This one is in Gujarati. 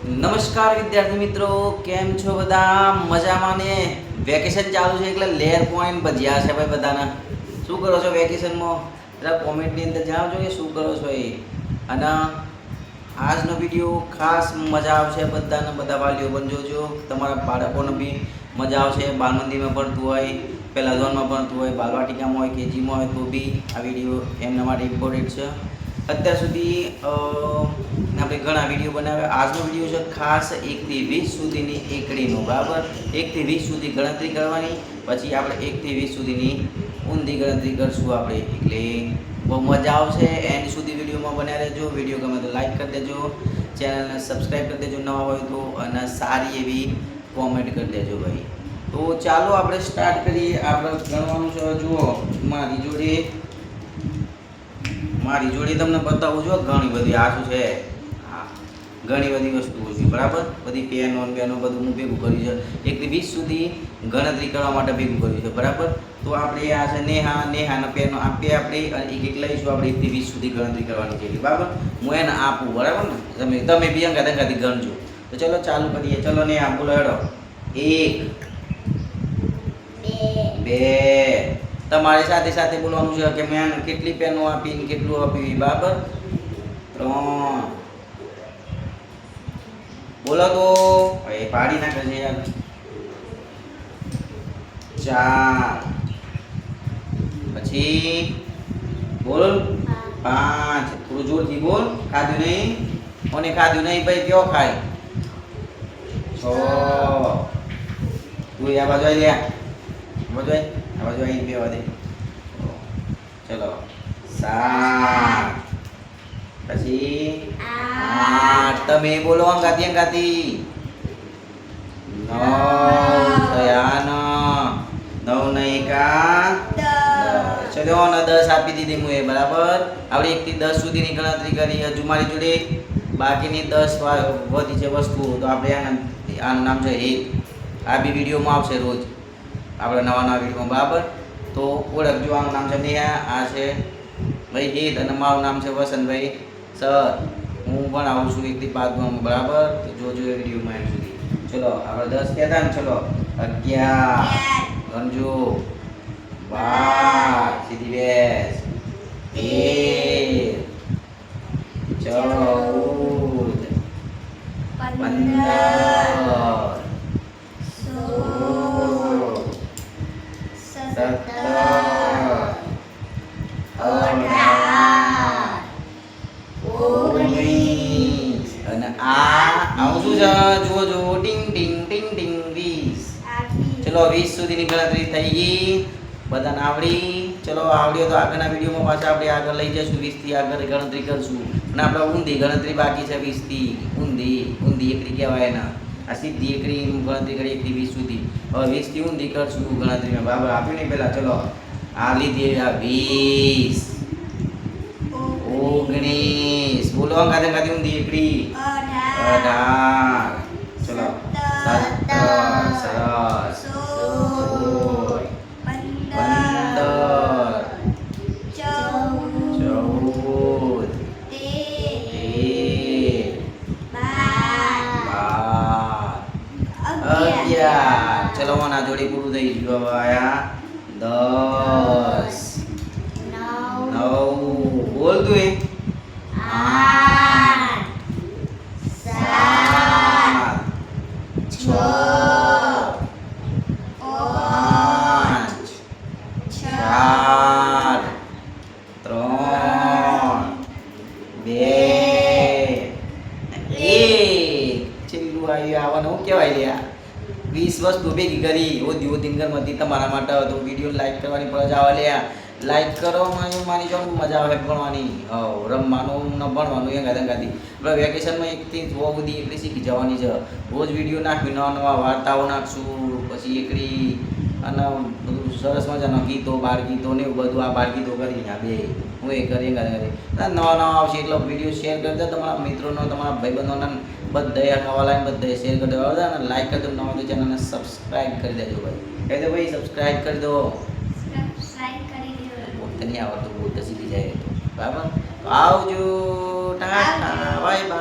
નમસ્કાર વિદ્યાર્થી મિત્રો, કેમ છો બધા? મજામાં ને? વેકેશન ચાલુ છે એટલે લેર પોઈન્ટ ભજ્યા છે ભાઈ બધાના. શું કરો છો વેકેશનમાં? જરા કોમેન્ટની અંદર જણાવજો કે શું કરો છો એ. અને આજનો વિડીયો ખાસ મજા આવશે બધાને, બધા વાલીઓ પણ જોજો. તમારા બાળકોને બી મજા આવશે. બાલ મંદિરમાં ભણતું હોય, પહેલા ધોરણમાં ભણતું હોય, બાલવાટિકામાં હોય, કેજીમાં હોય તો બી આ વિડીયો એમના માટે ઇમ્પોર્ટન્ટ છે. અત્યાર સુધી આપણે ઘણા વિડીયો બનાવ્યા. આજનો વિડીયો છે ખાસ 1 થી 20 સુધીની એકડીનો, બરાબર? 1 થી 20 સુધી ગણતરી કરવાની, પછી આપણે 1 થી 20 સુધીની ઊંધી ગણતરી કરશું આપણે. એટલે બહુ મજા આવશે. એન્ડ સુધી વિડીયોમાં બન્યા રહેજો. વિડીયો ગમે તો લાઈક કરી દેજો, ચેનલને સબસ્ક્રાઈબ કરી દેજો નવા હોય તો, અને સારી એવી કોમેન્ટ કરી દેજો ભાઈ. તો ચાલો આપણે સ્ટાર્ટ કરીએ. આપણે ગણવાનું છે. જુઓ મારી જોડે તમને બતાવું છું ઘણી બધી આ શું છે, હા ઘણી બધી વસ્તુઓ છે, બરાબર? બધી પેનો બધું હું ભેગું કર્યું છે. 1 થી 20 સુધી ગણતરી કરવા માટે ભેગું કર્યું છે, બરાબર? તો આપણે આ છે નેહાના પેનો આપીએ આપણે, અને એક લઈશું આપણે. 1 થી 20 સુધી ગણતરી કરવાની છે, બરાબર? હું એને આપું, બરાબર ને? તમે બી અંગાથી ગણજો. તો ચલો ચાલુ કરીએ. ચલો નેહા બોલો હેડો. 1 2 તમારી સાથે સાથે બોલવાનું છે કે મેં કેટલી પેનો આપી, કેટલું આપ્યું, બરાબર? 3 બોલો તો એ પાડી નાખે છે યાર. 4 પછી બોલ. 5 થોડું જોરથી બોલ. ખાધું નહીં? કોને ખાધું નહીં ભાઈ? કયો ખાય? 6 તું આ બાજુ આવી ગયા. આ બાજુ આવી બેવા દે. ચલો 7 પછી 8 તમે બોલો અંગાતી 9 થયા. 9 નહીં કા 10. ચલો ને 10 આપી દીધી હું, બરાબર? આપણે 1 થી 10 સુધીની ગણતરી કરી. હજુ મારી જોડે બાકીની 10 વધી છે વસ્તુઓ, તો આપણે આનું નામ છે હેત. આ બી વિડીયોમાં આવશે રોજ આપણે નવા વિડીયોમાં, બરાબર? તો ઓળખજો. આનું નામ છે નેહા, આ છે ભાઈ હેત, અને મારું નામ છે વસંતભાઈ સર. હું પણ આવું છું 1 થી 5 બરાબર? તો જોજો એ વિડીયોમાં એન્ડ સુધી. ચલો આપણે 10 કહેતા ને. ચલો 11 ગણજો, 12 સીધી બેસ, 13 14 અને આવું શું છે? જુઓ ટીંગ ટીંગ ટીંગ ટીંગ 20. ચલો 20 સુધીની ગણતરી થઈ ગઈ. બધાને આવડી? ચલો આવડ્યો તો આગળના વિડીયોમાં પાછા આપણે આગળ લઈ જઈશું. 20 થી આગળ ગણતરી કરશું. અને આપણે ઊંધી ગણતરી બાકી છે. 20 થી ઊંધી એકડી કહેવાય ને. આ સીધી એકડી ગણતરી કરી 1 થી 20 સુધી. હવે 20 થી ઊંધી કરશું ગણતરીમાં, બરાબર? આપ્યું નહીં પહેલા. ચલો આ લીધી 20 19 બોલો અંગાથી ઊંધી એકડી 18 ચલો 17 સરસ 11 ચલો ના જોડી પૂરું થઈ ગયું. હવે આયા 10 9 બોલ તું 8 7 6 5 4 3 2 1 છેલ્લું આવ્યું. આવવાનું શું કહેવાય લ્યા? 20 વસ્તુ ભેગી કરી ઓધી તમારા માટે. તો વિડીયો લાઈક કરવાની ફરજ આવે લ્યા. લાઈક કરો, મારી જો મજા આવે ભણવાની, રમવાનું ને ભણવાનું અંગાથી. આપણે વેકેશનમાં 1 થી 6 સુધી એકડી શીખી જવાની છે. રોજ વિડીયો નાખવી, નવા વાર્તાઓ નાખશું, પછી એકડી અને બધું સરસ મજાના ગીતો, બાળ ગીતો ને એવું બધું. આ બાળ ગીતો કરીને આ બે હું એ કરી નવા આવશે એટલે વિડીયો શેર કરી દો તમારા મિત્રોનો, તમારા ભાઈબંધોને, બધે નવા લાઈન બધે શેર કરી દો, બરાબર? અને લાઈક કરી દો. નવા તો ચેનલને સબસ્ક્રાઈબ કરી દેજો ભાઈ. કહી દો ભાઈ સબસ્ક્રાઈબ કરી દો. બોલતા નહીં આવડતું, બોલતા શીખી જાય તો, બરાબર? આવજો, ટાટા, બાય બાય.